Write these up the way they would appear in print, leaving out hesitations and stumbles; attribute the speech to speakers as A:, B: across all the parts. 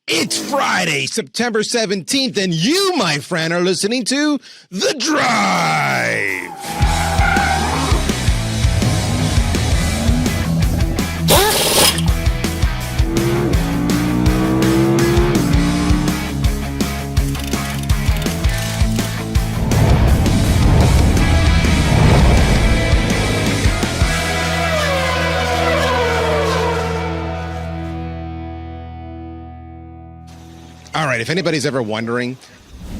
A: It's Friday, September 17th, and you, my friend, are listening to The Drive. All right, if anybody's ever wondering,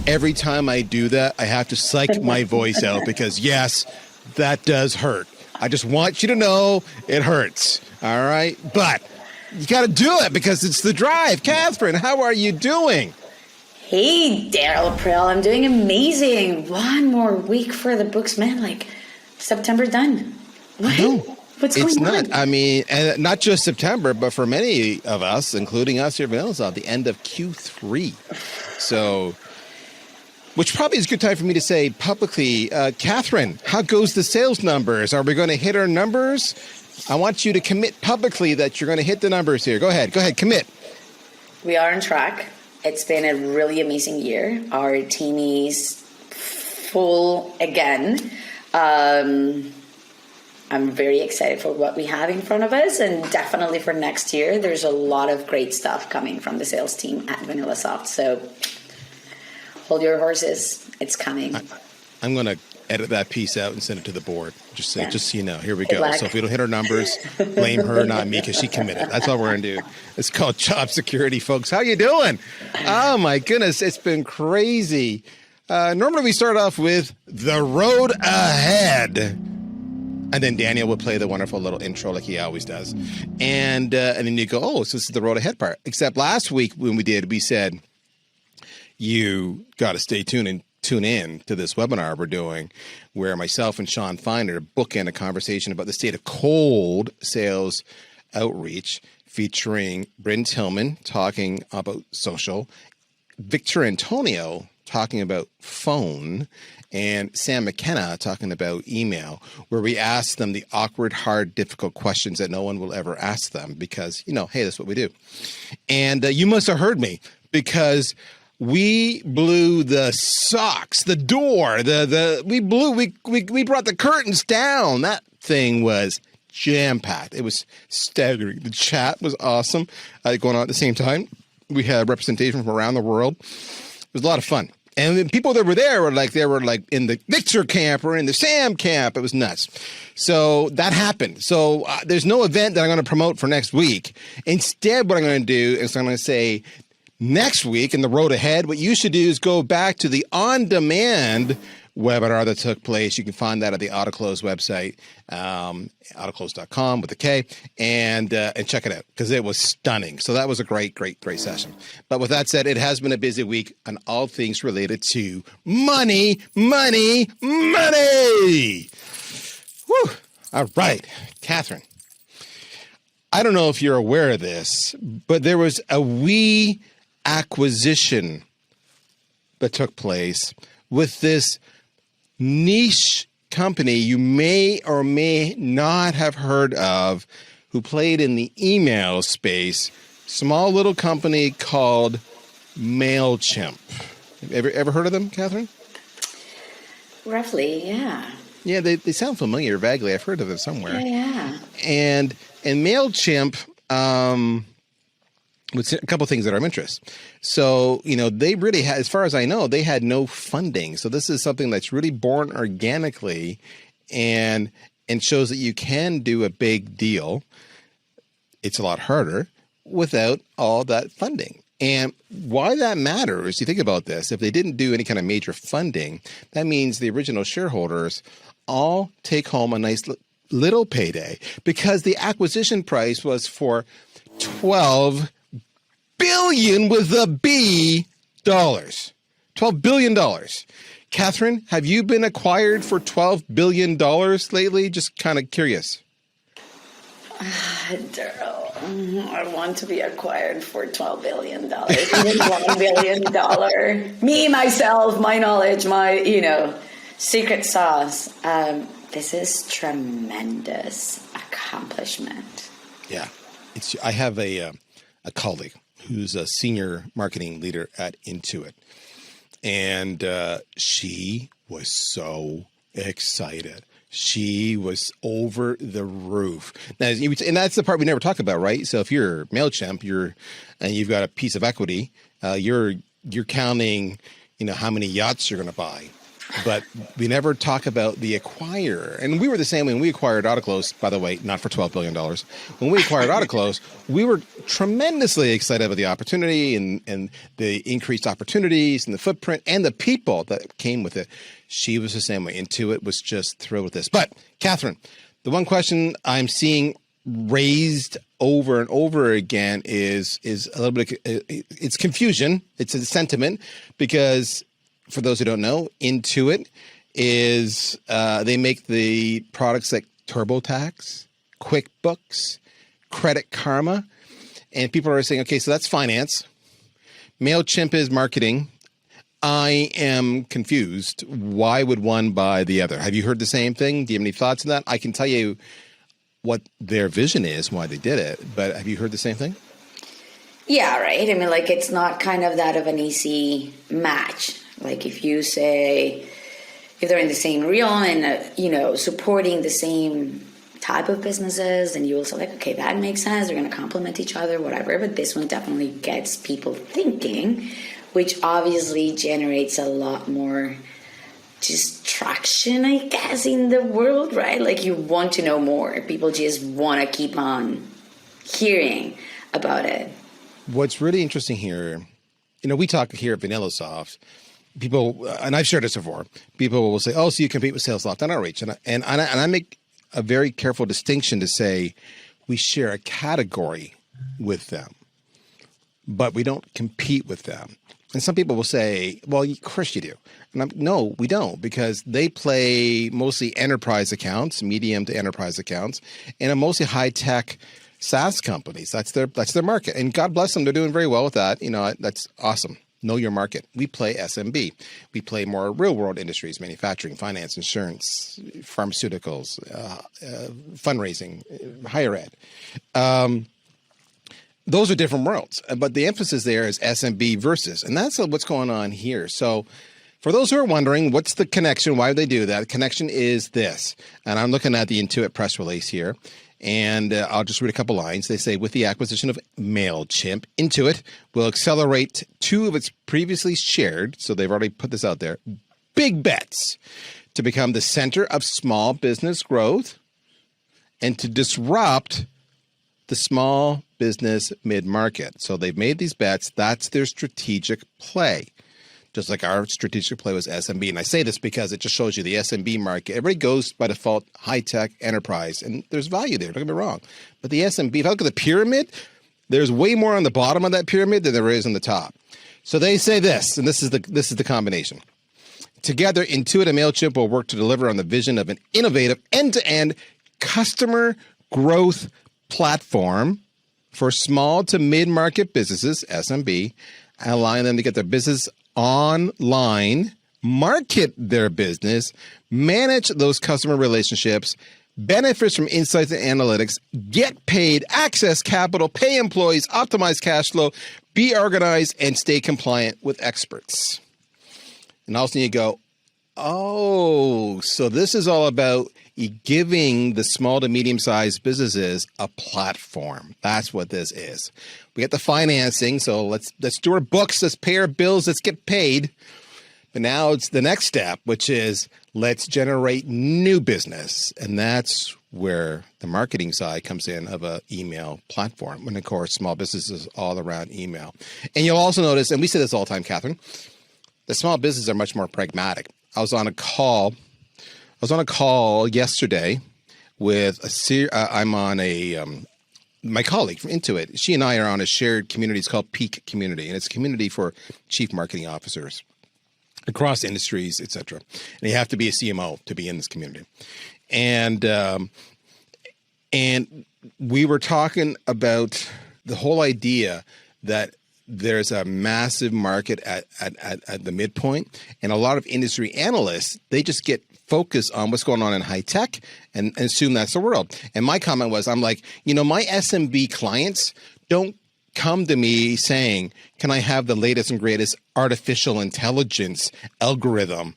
A: every time I do that, I have to psych my voice out because, yes, that does hurt. I just want you to know it hurts, all right? But you got to do it because it's The Drive. Catherine, how are you doing?
B: Hey, Daryl Prill, I'm doing amazing. One more week for the books, man. Like, September done. What?
A: No.
B: What's going on?
A: I mean, and not just September, but for many of us, including us here at VanillaSoft, the end of Q3. So, which probably is a good time for me to say publicly, Catherine, how goes the sales numbers? Are we going to hit our numbers? I want you to commit publicly that you're going to hit the numbers here. Go ahead, commit.
B: We are on track. It's been a really amazing year. Our team is full again. I'm very excited for what we have in front of us, and definitely for next year. There's a lot of great stuff coming from the sales team at VanillaSoft. So hold your horses. It's coming.
A: I'm going to edit that piece out and send it to the board. Just so you know. Here we
B: Good
A: go.
B: luck.
A: So if we don't hit our numbers, blame her, not me, because she committed. That's all we're going to do. It's called job security, folks. How you doing? Oh, my goodness. It's been crazy. Normally we start off with the road ahead. And then Daniel would play the wonderful little intro like he always does. And then you go, oh, so this is the road ahead part. Except last week when we said, you got to stay tuned and tune in to this webinar we're doing where myself and Sean Finder bookend a conversation about the state of cold sales outreach featuring Bryn Tillman talking about social, Victor Antonio talking about phone, and Sam McKenna talking about email, where we ask them the awkward, hard, difficult questions that no one will ever ask them because, hey, that's what we do. And you must have heard me because we blew the socks, the door, we brought the curtains down. That thing was jam-packed. It was staggering. The chat was awesome going on at the same time. We had representation from around the world. It was a lot of fun. And the people that were there were like in the Victor camp or in the Sam camp. It was nuts. So that happened. So there's no event that I'm going to promote for next week. Instead, what I'm going to do is I'm going to say next week in the road ahead, what you should do is go back to the on-demand webinar that took place. You can find that at the AutoClose website, autoclose.com with a K, and check it out because it was stunning. So that was a great session. But with that said, it has been a busy week on all things related to money. Woo! All right, Catherine. I don't know if you're aware of this, but there was a wee acquisition that took place with this niche company you may or may not have heard of who played in the email space, small little company called MailChimp. Ever heard of them, Catherine?
B: Roughly, yeah.
A: Yeah, they sound familiar vaguely. I've heard of them somewhere.
B: Yeah.
A: And MailChimp, with a couple of things that are of interest. So, they really had, as far as I know, they had no funding. So this is something that's really born organically and shows that you can do a big deal. It's a lot harder without all that funding. And why that matters, you think about this, if they didn't do any kind of major funding, that means the original shareholders all take home a nice little payday because the acquisition price was for $12 billion with a B dollars. $12 billion. Catherine, have you been acquired for $12 billion lately? Just kind of curious.
B: Daryl, I want to be acquired for $12 billion. $1 billion. Me, myself, my knowledge, my, secret sauce. This is tremendous accomplishment.
A: Yeah. I have a colleague who's a senior marketing leader at Intuit. And she was so excited. She was over the roof. Now, and that's the part we never talk about, right? So if you're MailChimp, and you've got a piece of equity, you're counting, how many yachts you're going to buy. But we never talk about the acquirer. And we were the same when we acquired AutoClose, by the way, not for $12 billion. When we acquired AutoClose, we were tremendously excited about the opportunity and the increased opportunities and the footprint and the people that came with it. She was the same way. Intuit was just thrilled with this. But, Catherine, the one question I'm seeing raised over and over again is a little bit, it's confusion. It's a sentiment because, for those who don't know, Intuit is they make the products like TurboTax, QuickBooks, Credit Karma, and people are saying, okay, so that's finance. MailChimp is marketing. I am confused. Why would one buy the other? Have you heard the same thing? Do you have any thoughts on that? I can tell you what their vision is, why they did it, but have you heard the same thing?
B: Yeah, right. I mean, it's not kind of that of an easy match. If you say, if they're in the same realm and, supporting the same type of businesses, and you also okay, that makes sense. They're going to complement each other, whatever. But this one definitely gets people thinking, which obviously generates a lot more just traction, I guess, in the world, right? You want to know more. People just want to keep on hearing about it. What's
A: really interesting here, we talk here at VanillaSoft. People, and I've shared this before, people will say, oh, so you compete with SalesLoft on Outreach. And I make a very careful distinction to say we share a category with them, but we don't compete with them. And some people will say, well, Chris, you do. And no, we don't, because they play mostly enterprise accounts, medium to enterprise accounts, and are mostly high-tech SaaS companies. That's their market. And God bless them. They're doing very well with that. That's awesome. Know your market. We play SMB. We play more real-world industries, manufacturing, finance, insurance, pharmaceuticals, fundraising, higher ed. Those are different worlds. But the emphasis there is SMB versus. And that's what's going on here. So for those who are wondering, what's the connection? Why would they do that? The connection is this. And I'm looking at the Intuit press release here. And I'll just read a couple lines. They say, with the acquisition of MailChimp, Intuit will accelerate two of its previously shared, so they've already put this out there, big bets to become the center of small business growth and to disrupt the small business mid-market. So they've made these bets. That's their strategic play. Just like our strategic play was SMB. And I say this because it just shows you the SMB market. Everybody goes by default high-tech enterprise, and there's value there. Don't get me wrong. But the SMB, if I look at the pyramid, there's way more on the bottom of that pyramid than there is on the top. So they say this, and this is the combination. Together, Intuit and MailChimp will work to deliver on the vision of an innovative end-to-end customer growth platform for small to mid-market businesses, SMB, allowing them to get their business online, market their business, manage those customer relationships, benefits from insights and analytics, get paid, access capital, pay employees, optimize cash flow, be organized, and stay compliant with experts. And also you go, oh, so this is all about giving the small to medium-sized businesses a platform. That's what this is. We get the financing, so let's do our books, let's pay our bills, let's get paid. But now it's the next step, which is let's generate new business. And that's where the marketing side comes in of an email platform. And of course, small businesses all around email. And you'll also notice, and we say this all the time, Catherine, the small businesses are much more pragmatic. I was on a call yesterday with my colleague from Intuit. She and I are on a shared community. It's called Peak Community, and it's a community for chief marketing officers across industries, et cetera. And you have to be a CMO to be in this community. And we were talking about the whole idea that there's a massive market at the midpoint, and a lot of industry analysts, they just get focused on what's going on in high tech and assume that's the world. And my comment was, I'm like, my SMB clients don't come to me saying, can I have the latest and greatest artificial intelligence algorithm?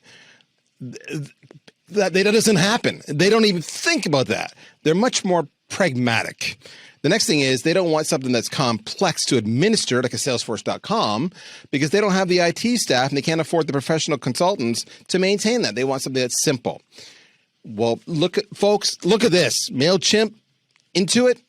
A: That doesn't happen. They don't even think about that. They're much more pragmatic. The next thing is they don't want something that's complex to administer, like a Salesforce.com, because they don't have the IT staff and they can't afford the professional consultants to maintain that. They want something that's simple. Well, look at this. MailChimp, Intuit,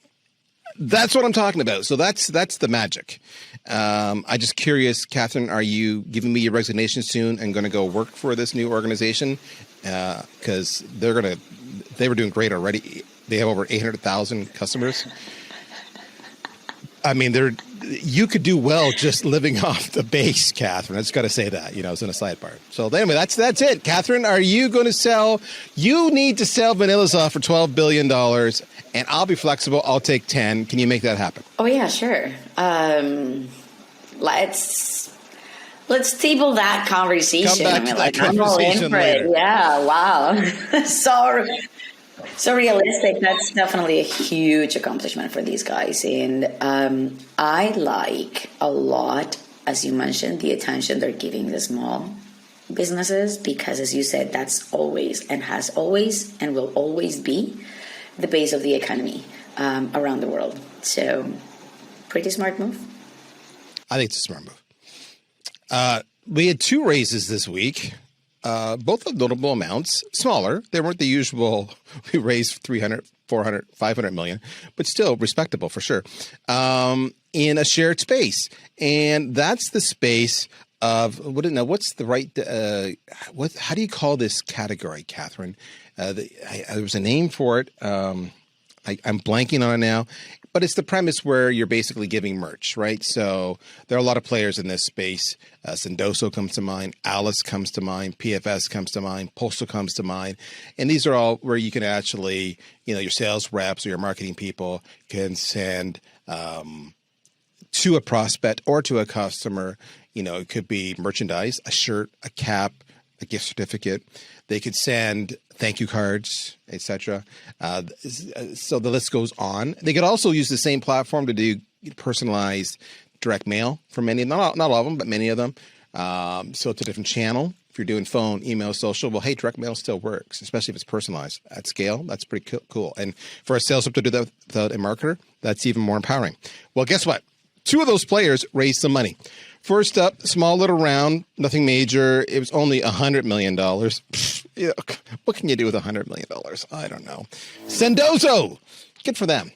A: that's what I'm talking about. So that's the magic. I'm just curious, Catherine, are you giving me your resignation soon and going to go work for this new organization? Because they were doing great already. They have over 800,000 customers. I mean, you could do well just living off the base, Catherine. I just got to say that, as an aside part. So anyway, that's it. Catherine, are you going to sell? You need to sell VanillaSoft for $12 billion, and I'll be flexible. I'll take 10. Can you make that happen?
B: Oh, yeah, sure. Let's table that conversation.
A: Come back to that
B: I'm all in for
A: later.
B: it. Yeah, wow. So realistic. That's definitely a huge accomplishment for these guys. And I like a lot, as you mentioned, the attention they're giving the small businesses, because as you said, that's always and has always and will always be the base of the economy around the world. So pretty smart move.
A: I think it's a smart move. We had 2 raises this week. Both of notable amounts, smaller. They weren't the usual. We raised 300, 400, 500 million, but still respectable for sure, in a shared space. And that's the space of, what's the right, how do you call this category, Catherine? There was a name for it. I'm blanking on it now. But it's the premise where you're basically giving merch, right? So there are a lot of players in this space. Sendoso comes to mind. Alice comes to mind. PFS comes to mind. Postal comes to mind. And these are all where you can actually, your sales reps or your marketing people can send to a prospect or to a customer. It could be merchandise, a shirt, a cap, a gift certificate. They could send thank you cards, etc. So the list goes on. They could also use the same platform to do personalized direct mail for many, not all of them, but many of them. So it's a different channel. If you're doing phone, email, social, well, hey, direct mail still works, especially if it's personalized at scale. That's pretty cool. And for a sales rep to do that without a marketer, that's even more empowering. Well, guess what? 2 of those players raised some money. First up, small little round, nothing major. It was only $100 million. What can you do with $100 million? I don't know. Sendoso, good for them.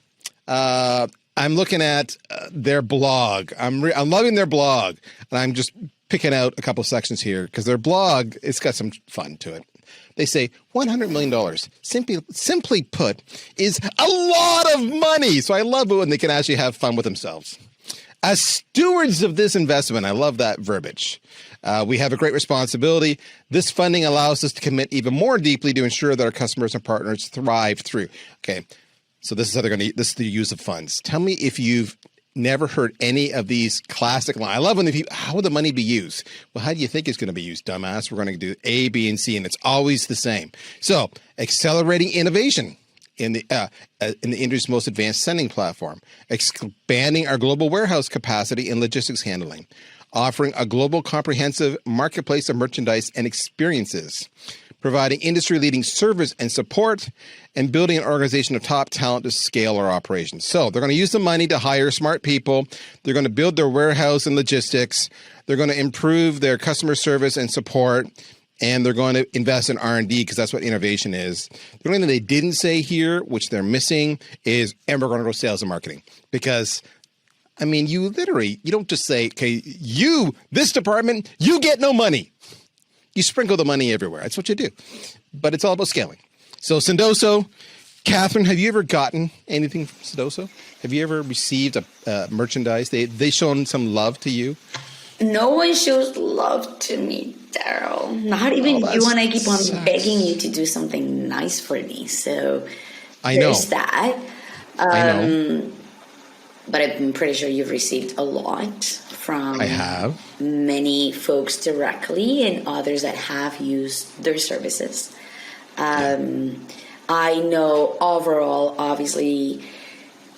A: I'm looking at their blog. I'm loving their blog, and I'm just picking out a couple of sections here because their blog, it's got some fun to it. They say $100 million, simply put, is a lot of money. So I love it when they can actually have fun with themselves. As stewards of this investment, I love that verbiage. We have a great responsibility. This funding allows us to commit even more deeply to ensure that our customers and partners thrive through. Okay, so this is how this is the use of funds. Tell me if you've never heard any of these classic lines. I love when how will the money be used? Well, how do you think it's going to be used, dumbass? We're going to do A, B, and C, and it's always the same. So, accelerating innovation in the industry's most advanced sending platform, expanding our global warehouse capacity and logistics handling, offering a global comprehensive marketplace of merchandise and experiences, providing industry-leading service and support, and building an organization of top talent to scale our operations. So they're going to use the money to hire smart people. They're going to build their warehouse and logistics. They're going to improve their customer service and support. And they're going to invest in R&D because that's what innovation is. The only thing they didn't say here, which they're missing, is, and we're going to go sales and marketing. Because, I mean, you don't just say, okay, this department, you get no money. You sprinkle the money everywhere. That's what you do. But it's all about scaling. So Sendoso, Catherine, have you ever gotten anything from Sendoso? Have you ever received a merchandise? They shown some love to you?
B: No one shows love to me, Daryl. Not even you, and I keep on begging you to do something nice for me. So there's that.
A: I know.
B: But I'm pretty sure you've received a lot from
A: I have.
B: Many folks directly and others that have used their services. I know overall, obviously,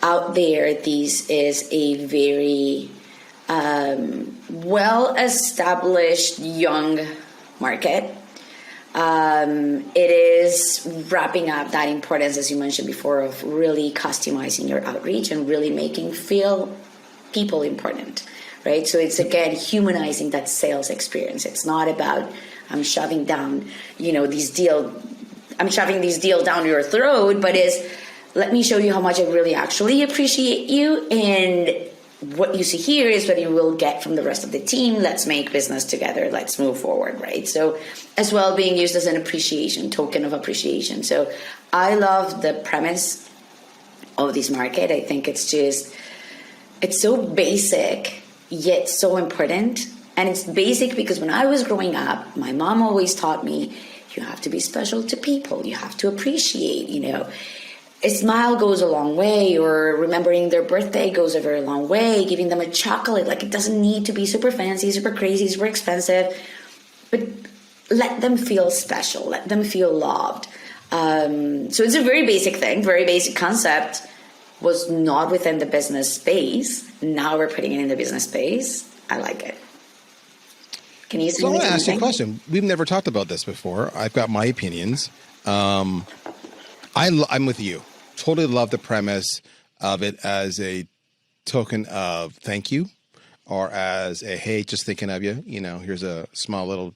B: out there, this is a very well-established young market. It is wrapping up that importance, as you mentioned before, of really customizing your outreach and really making feel people important, right? So it's, again, humanizing that sales experience. It's not about I'm shoving these deals down your throat, but is let me show you how much I really actually appreciate you, and what you see here is what you will get from the rest of the team. Let's make business together. Let's move forward, right? So as well, being used as an appreciation, token of appreciation. So I love the premise of this market. I think it's so basic, yet so important. And it's basic because when I was growing up, my mom always taught me, you have to be special to people. You have to appreciate, a smile goes a long way, or remembering their birthday goes a very long way, giving them a chocolate. Like, it doesn't need to be super fancy, super crazy, super expensive, but let them feel special, let them feel loved. So it's a very basic thing, very basic concept, was not within the business space. Now we're putting it in the business space. I like it. Can you say
A: So I want to ask you a question. We've never talked about this before. I've got my opinions. I'm with you. Totally love the premise of it as a token of thank you, or as a, hey, just thinking of you. Here's a small little,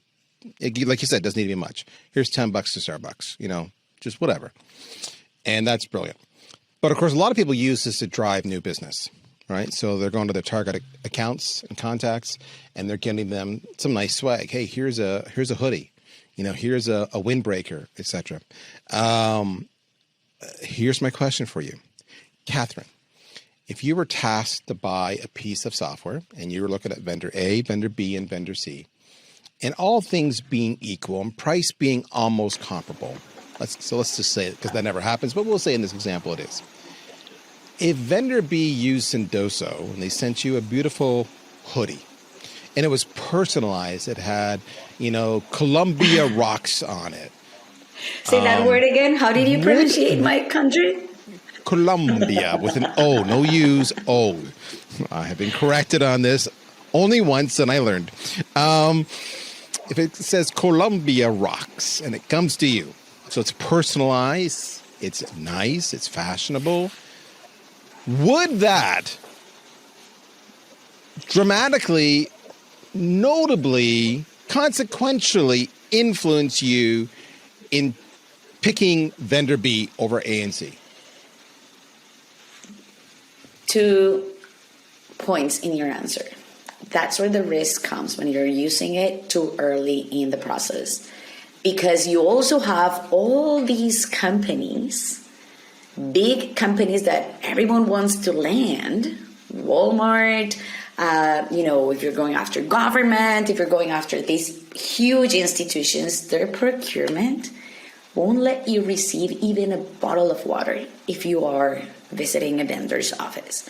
A: like you said, doesn't need to be much. Here's $10 to Starbucks, just whatever. And that's brilliant. But of course, a lot of people use this to drive new business, right? So they're going to their target accounts and contacts, and they're getting them some nice swag. Hey, here's a hoodie, here's a windbreaker, etc. Here's my question for you, Catherine. If you were tasked to buy a piece of software and you were looking at vendor A, vendor B, and vendor C, and all things being equal and price being almost comparable, let's just say it, because that never happens, but we'll say in this example it is. If vendor B used Sendoso and they sent you a beautiful hoodie, and it was personalized, it had, Columbia rocks on it.
B: Say that word again. How did you pronunciate my country?
A: Columbia with an O, no U's, O. I have been corrected on this only once, and I learned. If it says Columbia rocks and it comes to you, so it's personalized, it's nice, it's fashionable, would that dramatically, notably, consequentially influence you in picking vendor B over A and C?
B: 2 points in your answer. That's where the risk comes when you're using it too early in the process. Because you also have all these companies, big companies that everyone wants to land, Walmart, if you're going after government, if you're going after these huge institutions, their procurement won't let you receive even a bottle of water if you are visiting a vendor's office.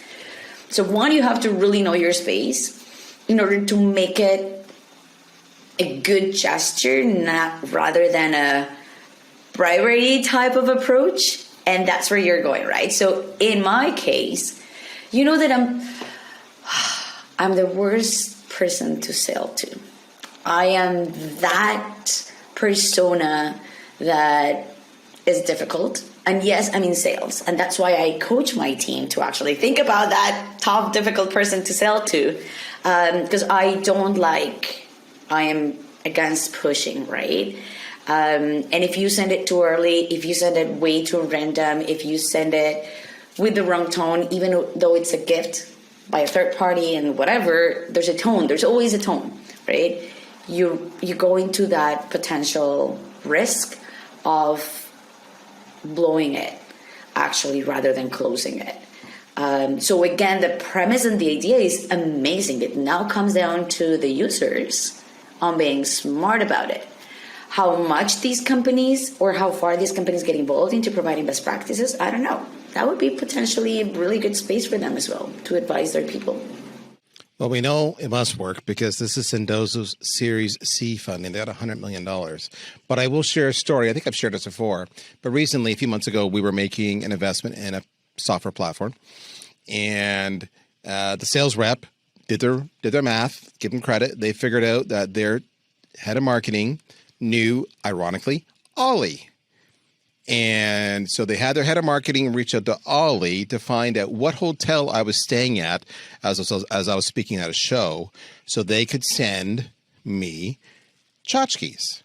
B: So one, you have to really know your space in order to make it a good gesture, rather than a bribery type of approach. And that's where you're going, right? So in my case, that I'm the worst person to sell to. I am that persona that is difficult. And yes, I'm in sales. And that's why I coach my team to actually think about that tough, difficult person to sell to. Because I am against pushing, right? And if you send it too early, if you send it way too random, if you send it with the wrong tone, even though it's a gift by a third party and whatever, there's a tone. There's always a tone, right? You go into that potential risk of blowing it, actually, rather than closing it. So again, the premise and the idea is amazing. It now comes down to the users on being smart about it. How much these companies, or how far these companies get involved into providing best practices, I don't know. That would be potentially a really good space for them as well to advise their people.
A: Well, we know it must work because this is Sendoso's Series C funding. They got $100 million. But I will share a story. I think I've shared this before. But recently, a few months ago, we were making an investment in a software platform. And the sales rep did their math, give them credit. They figured out that their head of marketing knew, ironically, Ollie. And so they had their head of marketing reach out to Ollie to find out what hotel I was staying at as I was speaking at a show, so they could send me tchotchkes.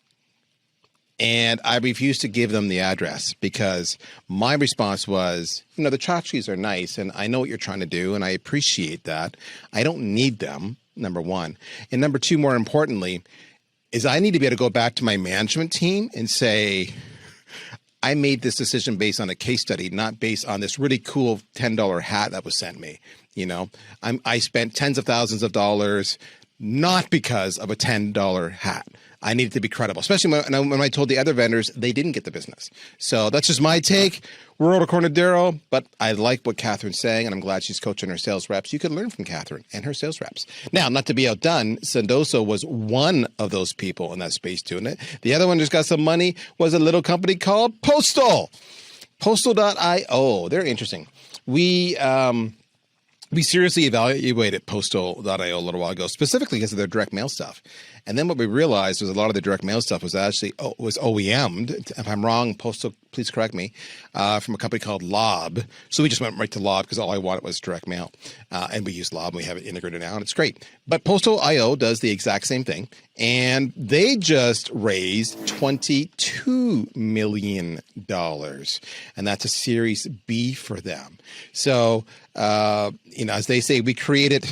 A: And I refused to give them the address because my response was, the tchotchkes are nice and I know what you're trying to do and I appreciate that. I don't need them, number one. And number two, more importantly, is I need to be able to go back to my management team and say, I made this decision based on a case study, not based on this really cool $10 hat that was sent me. I spent tens of thousands of dollars, not because of a $10 hat. I needed to be credible, especially when I told the other vendors they didn't get the business. So that's just my take. World according to Daryl, but I like what Catherine's saying, and I'm glad she's coaching her sales reps. You could learn from Catherine and her sales reps. Now, not to be outdone, Sendoso was one of those people in that space doing it. The other one just got some money, was a little company called Postal. Postal.io. They're interesting. We seriously evaluated Postal.io a little while ago, specifically because of their direct mail stuff. And then what we realized was a lot of the direct mail stuff was actually was OEM'd. If I'm wrong, Postal, please correct me, from a company called Lob. So we just went right to Lob because all I wanted was direct mail. And we use Lob and we have it integrated now and it's great. But Postal.io does the exact same thing. And they just raised $22 million. And that's a Series B for them. So, as they say, we created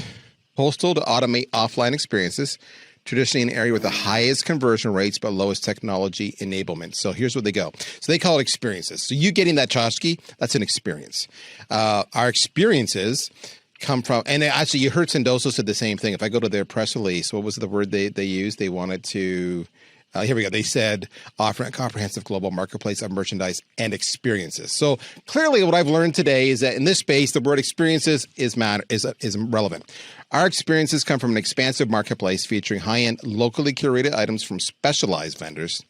A: Postal to automate offline experiences, traditionally an area with the highest conversion rates but lowest technology enablement. So here's what they go. So they call it experiences. So you getting that tchotchke, that's an experience. Our experiences come from, and actually you heard Sendoso said the same thing. If I go to their press release, what was the word they used? They wanted to, here we go. They said offering a comprehensive global marketplace of merchandise and experiences. So clearly what I've learned today is that in this space, the word experiences is relevant. Our experiences come from an expansive marketplace featuring high-end, locally curated items from specialized vendors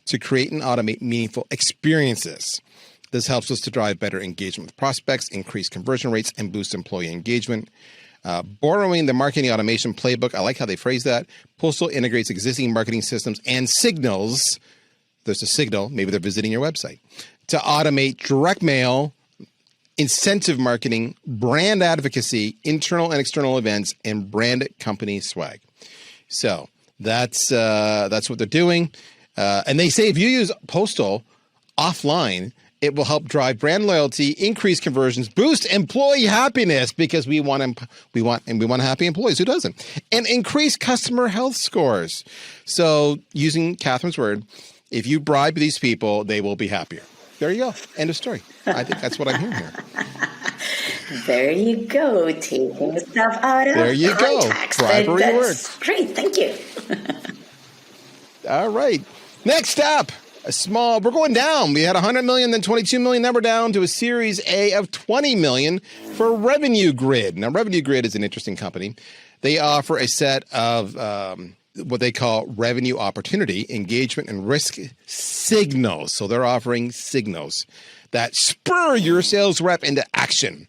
A: to create and automate meaningful experiences. This helps us to drive better engagement with prospects, increase conversion rates, and boost employee engagement. Borrowing the marketing automation playbook, I like how they phrase that. Postal integrates existing marketing systems and signals. There's a signal, maybe they're visiting your website, to automate direct mail, incentive marketing, brand advocacy, internal and external events, and brand company swag. So that's what they're doing. And they say if you use Postal offline, it will help drive brand loyalty, increase conversions, boost employee happiness because we want happy employees. Who doesn't? And increase customer health scores. So using Catherine's word, if you bribe these people, they will be happier. There you go. End of story. I think that's what I'm hearing here.
B: There you go. Taking stuff out of
A: there you
B: context.
A: Go. Bribery works.
B: Great. Thank you.
A: All right. Next up, we're going down. We had 100 million, then 22 million. Now we're down to a Series A of 20 million for Revenue Grid. Now, Revenue Grid is an interesting company. They offer a set of what they call revenue opportunity, engagement, and risk signals. So they're offering signals that spur your sales rep into action.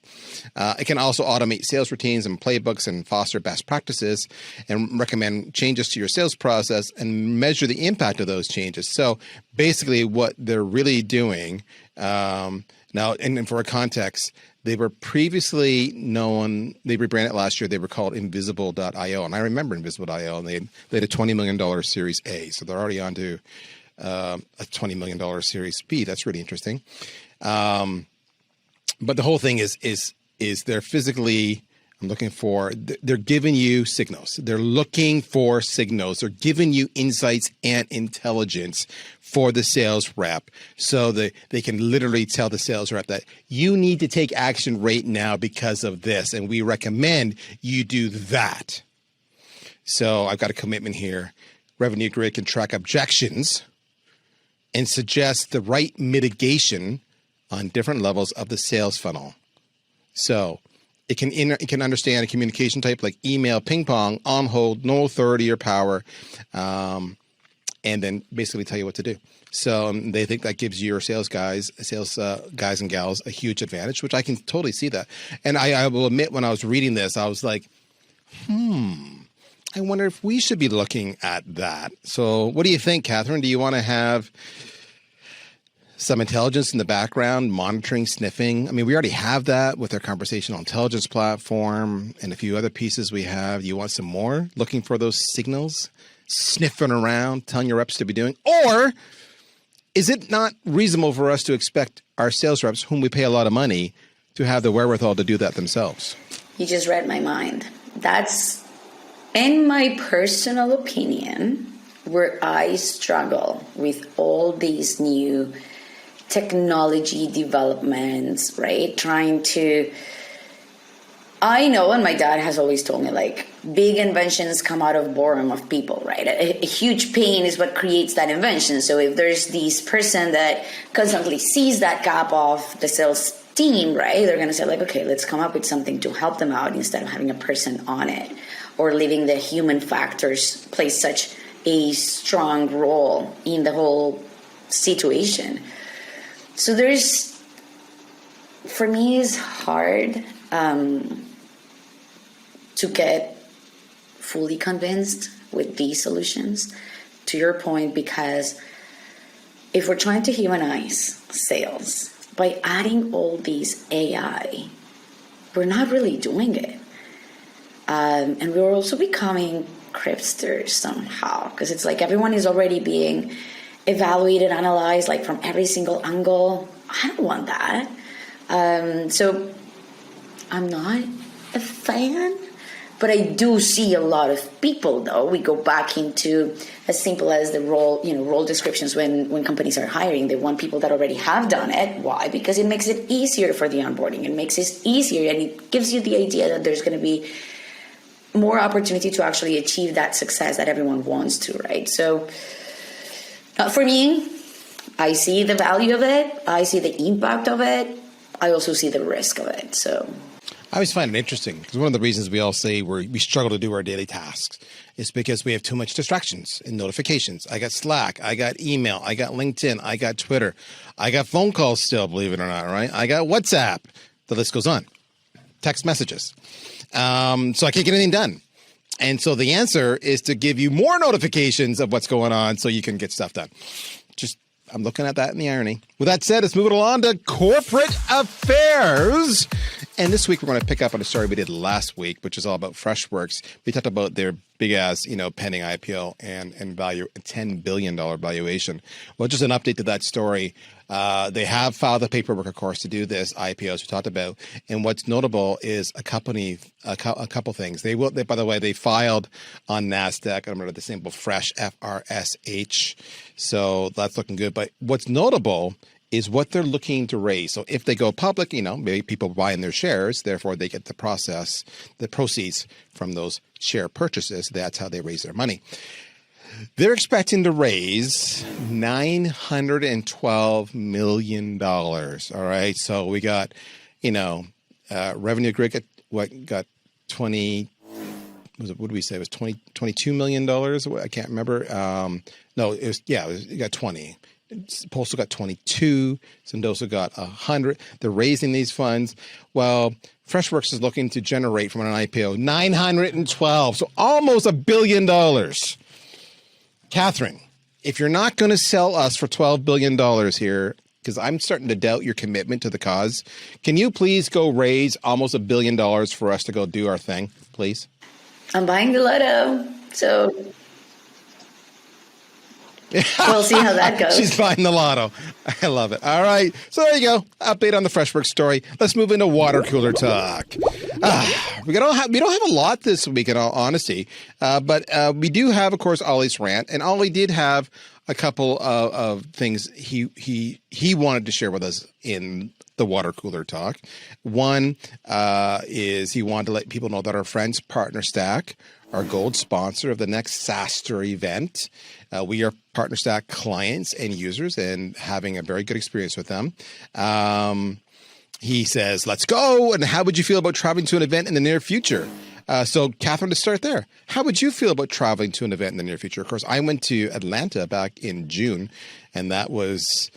A: It can also automate sales routines and playbooks and foster best practices and recommend changes to your sales process and measure the impact of those changes. So basically what they're really doing now, and for a context, they were previously known, they rebranded last year, they were called Invisible.io. And I remember Invisible.io, and they had a $20 million Series A. So they're already on to a $20 million Series B. That's really interesting. But the whole thing is they're physically, they're giving you signals. They're looking for signals. They're giving you insights and intelligence for the sales rep so that they can literally tell the sales rep that you need to take action right now because of this. And we recommend you do that. So I've got a commitment here. Revenue Grid can track objections and suggest the right mitigation on different levels of the sales funnel. So it can understand a communication type like email, ping pong, on hold, no authority or power. and then basically tell you what to do. So they think that gives your sales guys and gals a huge advantage, which I can totally see that. And I will admit, when I was reading this, I was like, I wonder if we should be looking at that. So what do you think, Catherine? Do you want to have some intelligence in the background, monitoring, sniffing? I mean, we already have that with our conversational intelligence platform and a few other pieces we have. Do you want some more? Looking for those signals, sniffing around, telling your reps to be doing? Or is it not reasonable for us to expect our sales reps, whom we pay a lot of money, to have the wherewithal to do that themselves?
B: You just read my mind. That's, in my personal opinion, where I struggle with all these new technology developments, right? I know, and my dad has always told me, like, big inventions come out of boredom of people, right? A huge pain is what creates that invention. So if there's this person that constantly sees that gap of the sales team, right, they're going to say, like, okay, let's come up with something to help them out instead of having a person on it, or leaving the human factors play such a strong role in the whole situation. So for me, it's hard to get fully convinced with these solutions, to your point, because if we're trying to humanize sales by adding all these AI, we're not really doing it. And we're also becoming cripsters somehow, because it's like everyone is already being evaluated, analyzed, like from every single angle. I don't want that. So I'm not a fan, but I do see a lot of people, though. We go back into as simple as the role descriptions when companies are hiring. They want people that already have done it. Why? Because it makes it easier for the onboarding. It makes it easier, and it gives you the idea that there's going to be more opportunity to actually achieve that success that everyone wants to, right? So for me, I see the value of it. I see the impact of it. I also see the risk of it. So
A: I always find it interesting because one of the reasons we all say we struggle to do our daily tasks is because we have too much distractions and notifications. I got Slack, I got email, I got LinkedIn, I got Twitter, I got phone calls still, believe it or not, right? I got WhatsApp. The list goes on. Text messages. So I can't get anything done. And so the answer is to give you more notifications of what's going on so you can get stuff done. I'm looking at that in the irony. With that said, let's move it along to corporate affairs. And this week, we're going to pick up on a story we did last week, which is all about Freshworks. We talked about their big-ass, pending IPO and value, a $10 billion valuation. Well, just an update to that story. They have filed the paperwork, of course, to do this IPO, as we talked about. And what's notable is a couple things. They, by the way, they filed on NASDAQ. I'm going to the symbol FRESH, FRSH. So that's looking good. But what's notable is what they're looking to raise. So if they go public, maybe people buying their shares, therefore they get the proceeds from those share purchases. That's how they raise their money. They're expecting to raise $912 million. All right. So we got, revenue grid got 20. What did we say? It was $22 million. I can't remember. No, it got 20. Postal got 22. Sendoso got 100. They're raising these funds. Well, Freshworks is looking to generate from an IPO 912, so almost $1 billion. Catherine, if you're not going to sell us for $12 billion here, because I'm starting to doubt your commitment to the cause, can you please go raise almost $1 billion for us to go do our thing, please?
B: I'm buying the lotto, so we'll see how that goes.
A: She's buying the lotto. I love it. All right. So there you go. Update on the Freshworks story. Let's move into water cooler talk. We don't have a lot this week, in all honesty, but we do have, of course, Ollie's rant, and Ollie did have a couple of things he wanted to share with us in the water cooler talk. One is he wanted to let people know that our friends Partner Stack, our gold sponsor of the next SaaStr event. We are Partner Stack clients and users and having a very good experience with them. He says, let's go. And how would you feel about traveling to an event in the near future? So, Catherine, to start there, how would you feel about traveling to an event in the near future? Of course, I went to Atlanta back in June, and that was,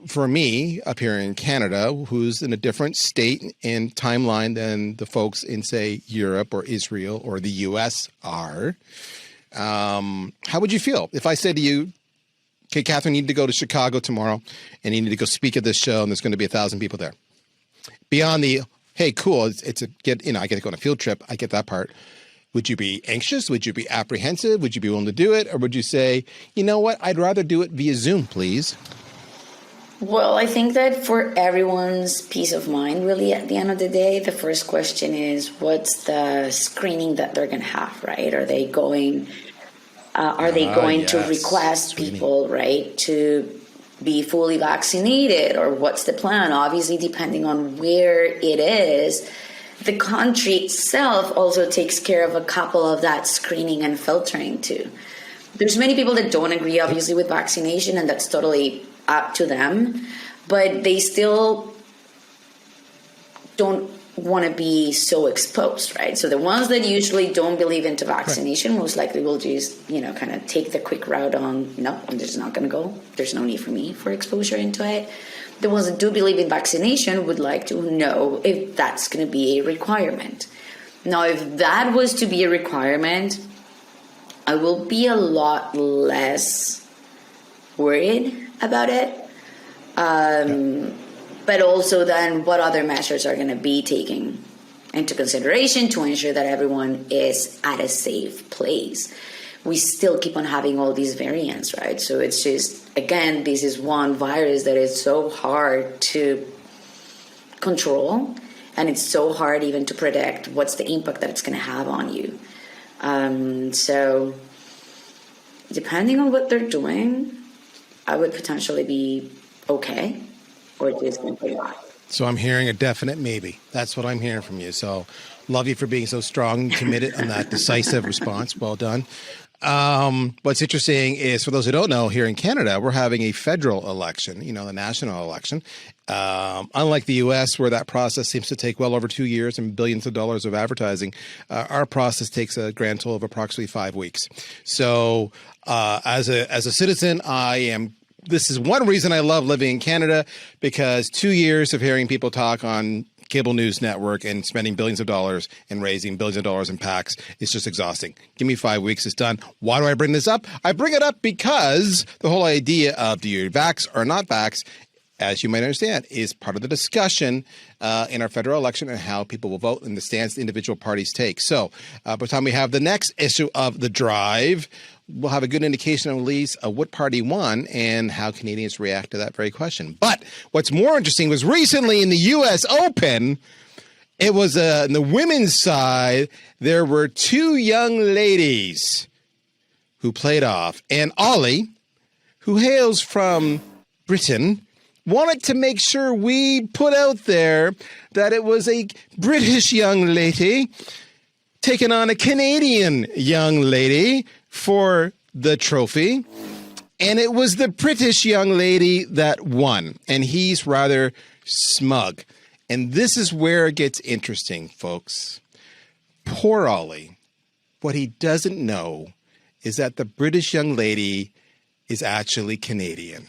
A: for me, up here in Canada, who's in a different state and timeline than the folks in, say, Europe or Israel or the U.S. are. How would you feel if I said to you, okay, Catherine, you need to go to Chicago tomorrow, and you need to go speak at this show, and there's going to be 1,000 people there. Beyond the, hey, cool, it's a get, I get to go on a field trip. I get that part. Would you be anxious? Would you be apprehensive? Would you be willing to do it? Or would you say, you know what, I'd rather do it via Zoom, please?
B: Well, I think that for everyone's peace of mind, really, at the end of the day, the first question is, what's the screening that they're going to have, right? Are they going to request people, right, to be fully vaccinated, or what's the plan? Obviously, depending on where it is, the country itself also takes care of a couple of that screening and filtering too. There's many people that don't agree, obviously, with vaccination, and that's totally up to them, but they still don't want to be so exposed, right? So the ones that usually don't believe into vaccination most likely will just, kind of take the quick route on, no, I'm just not going to go. There's no need for me for exposure into it. The ones that do believe in vaccination would like to know if that's going to be a requirement. Now, if that was to be a requirement, I will be a lot less worried about it. But also then what other measures are going to be taken into consideration to ensure that everyone is at a safe place. We still keep on having all these variants, right? So it's just, again, this is one virus that is so hard to control, and it's so hard even to predict what's the impact that it's going to have on you. So depending on what they're doing, I would potentially be okay, or just simply not.
A: So I'm hearing a definite maybe. That's what I'm hearing from you. So love you for being so strong and committed on that decisive response. Well done. What's interesting is, for those who don't know, here in Canada, we're having a federal election, the national election. Unlike the U.S., where that process seems to take well over 2 years and billions of dollars of advertising, our process takes a grand total of approximately 5 weeks. So as a citizen, this is one reason I love living in Canada, because 2 years of hearing people talk on cable news network and spending billions of dollars and raising billions of dollars in PACs is just exhausting. Give me 5 weeks, it's done. Why do I bring this up? I bring it up because the whole idea of do you vax or not vax, as you might understand, is part of the discussion in our federal election and how people will vote and the stance the individual parties take. So by the time we have the next issue of the drive, we'll have a good indication at least of what party won and how Canadians react to that very question. But what's more interesting was recently in the U.S. Open, it was on the women's side, there were two young ladies who played off. And Ollie, who hails from Britain, wanted to make sure we put out there that it was a British young lady taking on a Canadian young lady for the trophy. And it was the British young lady that won. And he's rather smug. And this is where it gets interesting, folks. Poor Ollie. What he doesn't know is that the British young lady is actually Canadian,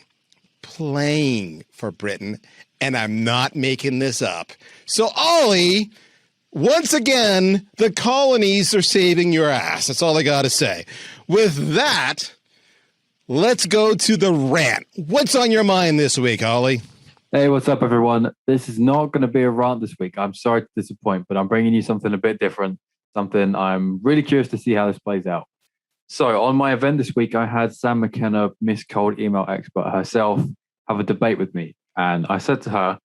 A: playing for Britain. And I'm not making this up. So Ollie, once again, the colonies are saving your ass. That's all I got to say. With that, let's go to the rant. What's on your mind this week, Ollie?
C: Hey, what's up, everyone? This is not going to be a rant this week. I'm sorry to disappoint, but I'm bringing you something a bit different, something I'm really curious to see how this plays out. So on my event this week, I had Sam McKenna, Miss Cold Email Expert herself, have a debate with me. And I said to her,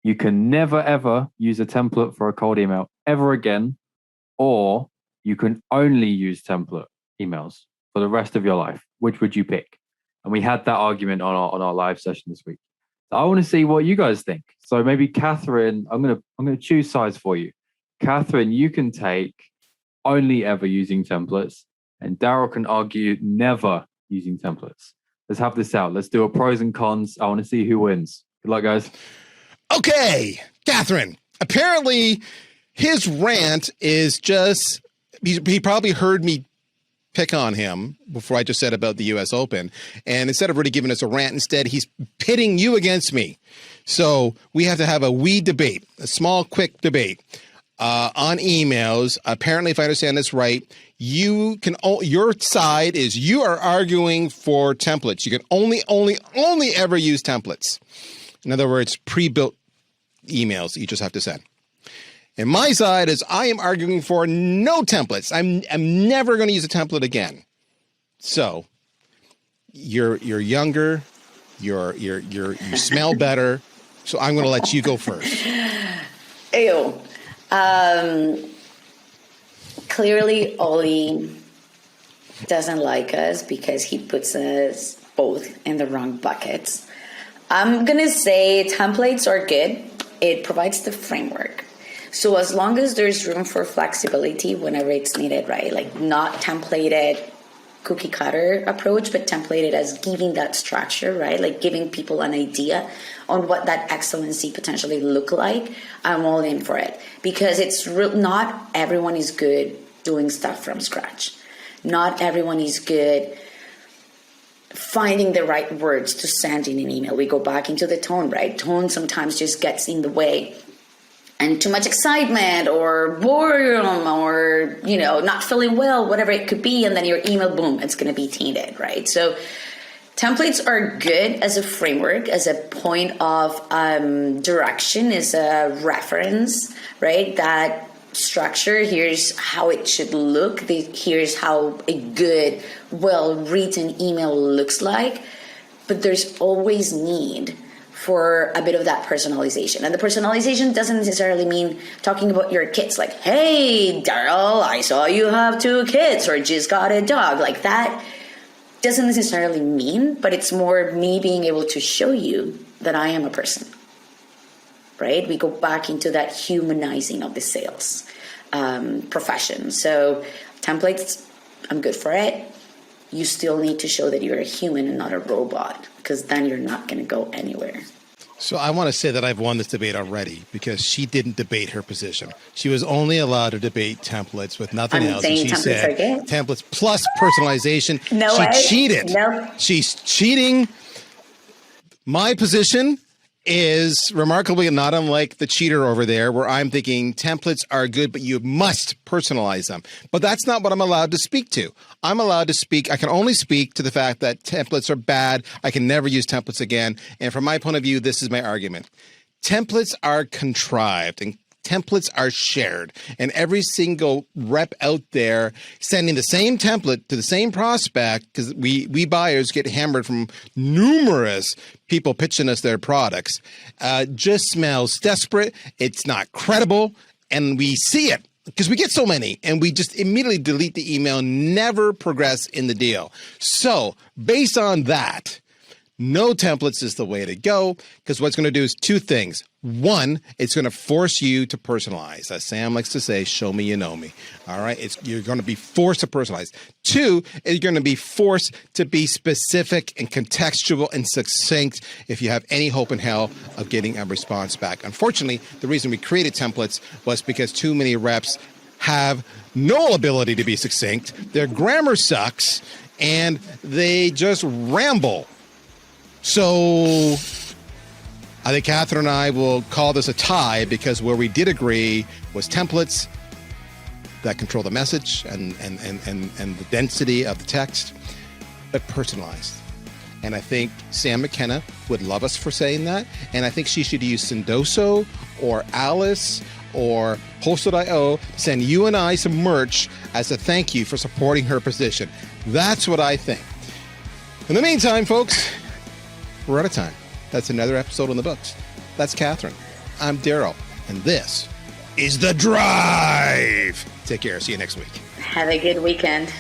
C: you can never, ever use a template for a cold email ever again, or you can only use template emails for the rest of your life. Which would you pick? And we had that argument on our live session this week. So I want to see what you guys think. So maybe Catherine, I'm gonna choose sides for you. Catherine, you can take only ever using templates, and Daryl can argue never using templates. Let's have this out. Let's do a pros and cons. I want to see who wins. Good luck, guys.
A: Okay, Catherine. Apparently, his rant is just he probably heard me pick on him before I just said about the U.S. Open. And instead of really giving us a rant, instead, he's pitting you against me. So we have to have a wee debate, a small, quick debate on emails. Apparently, if I understand this right, your side is you are arguing for templates. You can only ever use templates. In other words, pre-built emails you just have to send. And my side is I am arguing for no templates. I'm never going to use a template again. So you're younger, you smell better. So I'm going to let you go first.
B: Ew. Clearly, Ollie doesn't like us because he puts us both in the wrong buckets. I'm going to say templates are good. It provides the framework. So as long as there's room for flexibility whenever it's needed, right? Like not templated cookie cutter approach, but templated as giving that structure, right? Like giving people an idea on what that excellency potentially look like. I'm all in for it because it's not everyone is good doing stuff from scratch. Not everyone is good finding the right words to send in an email. We go back into the tone, right? Tone sometimes just gets in the way. And too much excitement or boredom or, not feeling well, whatever it could be. And then your email, boom, it's going to be tainted, right? So templates are good as a framework, as a point of direction, as a reference, right? That structure, here's how it should look. Here's how a good, well-written email looks like. But there's always need for a bit of that personalization. And the personalization doesn't necessarily mean talking about your kids like, hey, Daryl, I saw you have 2 kids or just got a dog. Like that doesn't necessarily mean, but it's more me being able to show you that I am a person, right? We go back into that humanizing of the sales profession. So templates, I'm good for it. You still need to show that you're a human and not a robot, because then you're not going to go anywhere.
A: So I want to say that I've won this debate already because she didn't debate her position. She was only allowed to debate templates with nothing else. And she said templates plus personalization. She cheated.
B: No.
A: She's cheating. My position is remarkably not unlike the cheater over there, where I'm thinking templates are good, but you must personalize them. But that's not what I'm allowed to speak to. I'm allowed to speak. I can only speak to the fact that templates are bad. I can never use templates again. And from my point of view, this is my argument. Templates are contrived and templates are shared, and every single rep out there sending the same template to the same prospect, because we buyers get hammered from numerous people pitching us their products, just smells desperate. It's not credible, and we see it because we get so many, and we just immediately delete the email, never progress in the deal. So based on that, no templates is the way to go, because what's going to do is 2 things. 1, it's going to force you to personalize. As Sam likes to say, show me you know me. All right? You're going to be forced to personalize. 2, you're going to be forced to be specific and contextual and succinct if you have any hope in hell of getting a response back. Unfortunately, the reason we created templates was because too many reps have no ability to be succinct. Their grammar sucks, and they just ramble. So I think Catherine and I will call this a tie, because where we did agree was templates that control the message and the density of the text, but personalized. And I think Sam McKenna would love us for saying that. And I think she should use Sendoso or Alice or Post.io to send you and I some merch as a thank you for supporting her position. That's what I think. In the meantime, folks, we're out of time. That's another episode in the books. That's Catherine. I'm Daryl, and this is The Drive. Take care. See you next week.
B: Have a good weekend.